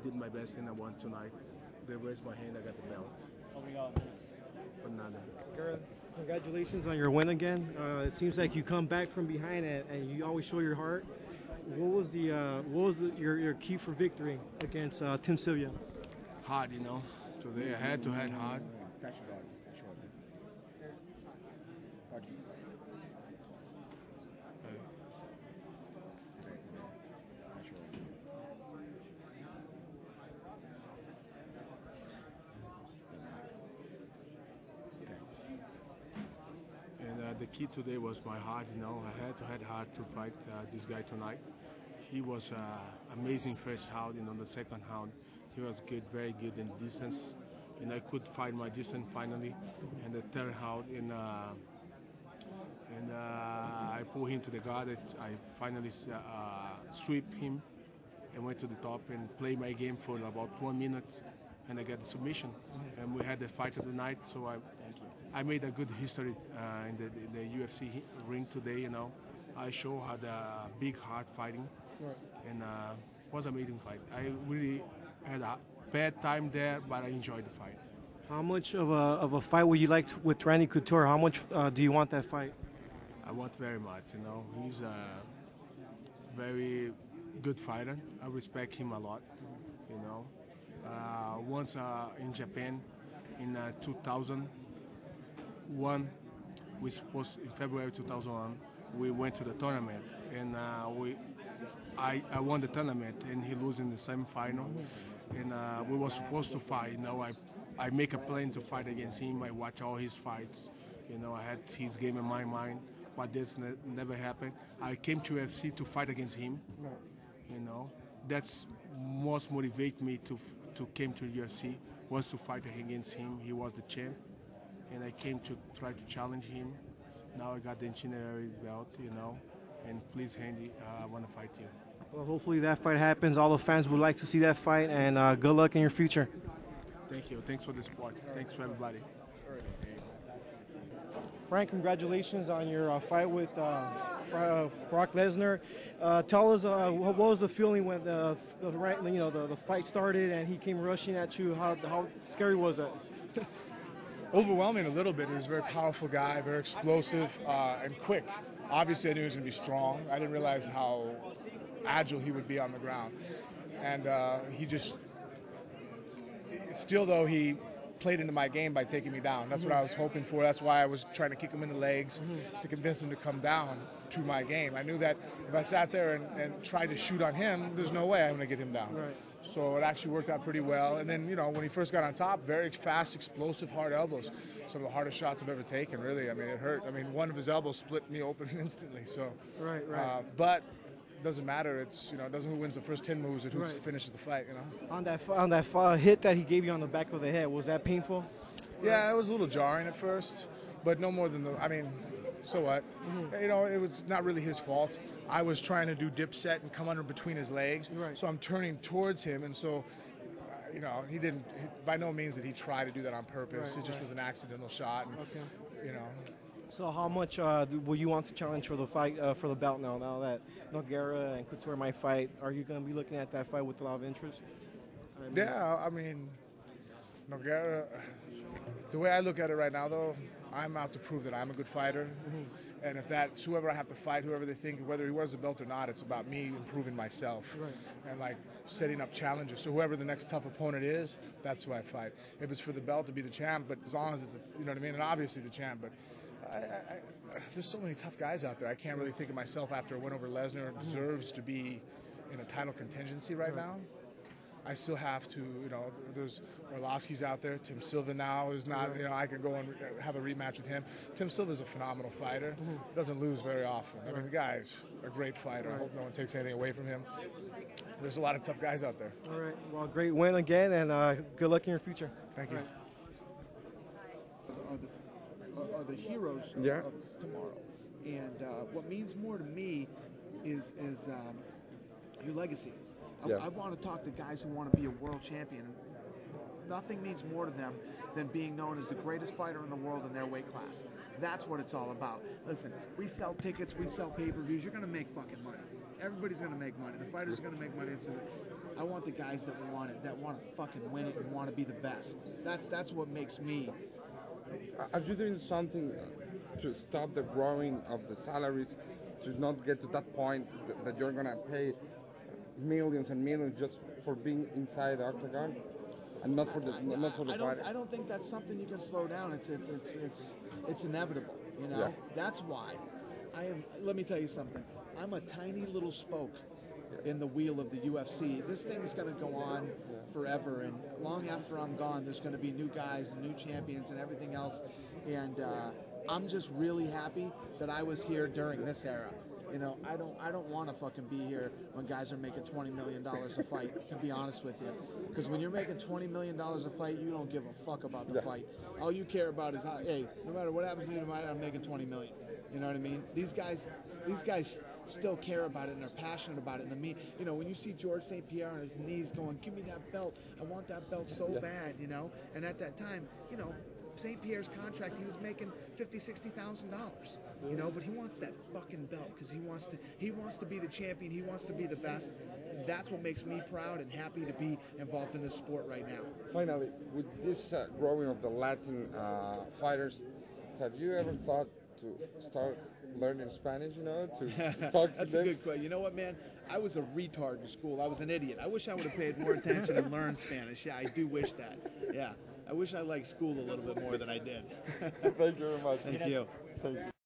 did my best and I won tonight. They raised my hand, I got the belt. But nada. Nogueira, congratulations on your win again. It seems like you come back from behind and you always show your heart. What was your key for victory against Tim Sylvia? Hard, you know. Today I had to head hard. The key today was my heart, you know. I had to head hard to fight this guy tonight. He was amazing first round, you know, the second round. He was good, very good in distance. And I could find my distance finally. And the third round, I pulled him to the guard. I finally sweep him and went to the top and played my game for about 1 minute. And I got the submission. And we had the fight of the night, so I made a good history in the UFC ring today, you know. I had a big heart fighting, and was an amazing fight. I really had a bad time there, but I enjoyed the fight. How much of a fight would you like with Randy Couture? How much do you want that fight? I want very much, you know. He's a very good fighter. I respect him a lot, you know. Once in Japan in 2001, in February 2001, we went to the tournament, and I won the tournament, and he lose in the semi-final, and we were supposed to fight. You know, I make a plan to fight against him. I watch all his fights. You know, I had his game in my mind, but this never happened. I came to UFC to fight against him. You know, that's most motivate me to came to UFC was to fight against him. He was the champ, and I came to try to challenge him. Now I got the itinerary belt, you know, and please, Handy, I want to fight you. Well, hopefully that fight happens. All the fans would like to see that fight, and good luck in your future. Thank you. Thanks for the support. Thanks for everybody. Frank, congratulations on your fight with Brock Lesnar. Tell us what was the feeling when the fight started and he came rushing at you? How scary was that? Overwhelming a little bit. He was a very powerful guy, very explosive and quick. Obviously, I knew he was going to be strong. I didn't realize how agile he would be on the ground. And he played into my game by taking me down. That's what I was hoping for. That's why I was trying to kick him in the legs to convince him to come down to my game. I knew that if I sat there and tried to shoot on him, there's no way I'm going to get him down. Right. So it actually worked out pretty well. And then, you know, when he first got on top, very fast, explosive, hard elbows. Some of the hardest shots I've ever taken, really. I mean, it hurt. I mean, one of his elbows split me open instantly. So, right. But it doesn't matter. It's, you know, it doesn't who wins the first 10 moves, it who finishes the fight, you know. On that hit that he gave you on the back of the head, was that painful? Yeah, it was a little jarring at first, but no more than so what? You know, it was not really his fault. I was trying to do dip set and come under between his legs, so I'm turning towards him, and so, you know, by no means did he try to do that on purpose. It just was an accidental shot, and, you know. So how much will you want to challenge for the fight, for the belt now that Nogueira and Couture might fight? Are you going to be looking at that fight with a lot of interest? Yeah, I mean, Nogueira, the way I look at it right now, though, I'm out to prove that I'm a good fighter. And if that's whoever I have to fight, whoever they think, whether he wears the belt or not, it's about me improving myself and like setting up challenges. So whoever the next tough opponent is, that's who I fight. If it's for the belt to be the champ, but as long as it's, you know what I mean, and obviously the champ, but there's so many tough guys out there. I can't really think of myself after a win over Lesnar deserves to be in a title contingency right now. I still have to, you know, there's Orlovsky's out there. Tim Silva now is not, you know, I can go and have a rematch with him. Tim Silva's a phenomenal fighter. Doesn't lose very often. I mean, the guy's a great fighter. I hope no one takes anything away from him. There's a lot of tough guys out there. All right. Well, great win again, and good luck in your future. Thank you. Are the heroes of tomorrow. And what means more to me is your legacy. I want to talk to guys who want to be a world champion. Nothing means more to them than being known as the greatest fighter in the world in their weight class. That's what it's all about. Listen, we sell tickets, we sell pay-per-views. You're going to make fucking money. Everybody's going to make money. The fighters are going to make money. I want the guys that want it, that want to fucking win it and want to be the best. That's what makes me. Are you doing something to stop the growing of the salaries, to not get to that point that you're going to pay millions and millions just for being inside the octagon, and not for the fighter? I don't think that's something you can slow down. It's inevitable. You know. Yeah. That's why I am. Let me tell you something. I'm a tiny little spoke in the wheel of the UFC. This thing is going to go on forever, and long after I'm gone, there's going to be new guys and new champions and everything else. And I'm just really happy that I was here during this era. You know, I don't want to fucking be here when guys are making $20 million a fight, to be honest with you. Because when you're making $20 million a fight, you don't give a fuck about the fight. All you care about is, hey, no matter what happens to you tonight, I'm making $20 million. You know what I mean? These guys still care about it and are passionate about it. And you know, when you see George St. Pierre on his knees going, give me that belt, I want that belt so bad, you know. And at that time, you know, St. Pierre's contract, he was making $50,000, $60,000, you know, but he wants that fucking belt because he wants to be the champion, he wants to be the best. That's what makes me proud and happy to be involved in this sport right now. Finally, with this growing of the Latin fighters, have you ever thought to start learning Spanish, you know, to talk That's to them? a good question. You know what, man? I was a retard in school. I was an idiot. I wish I would have paid more attention and learned Spanish. Yeah, I do wish that. Yeah. I wish I liked school a little bit more than I did. Thank you very much. Thank you. Thank you.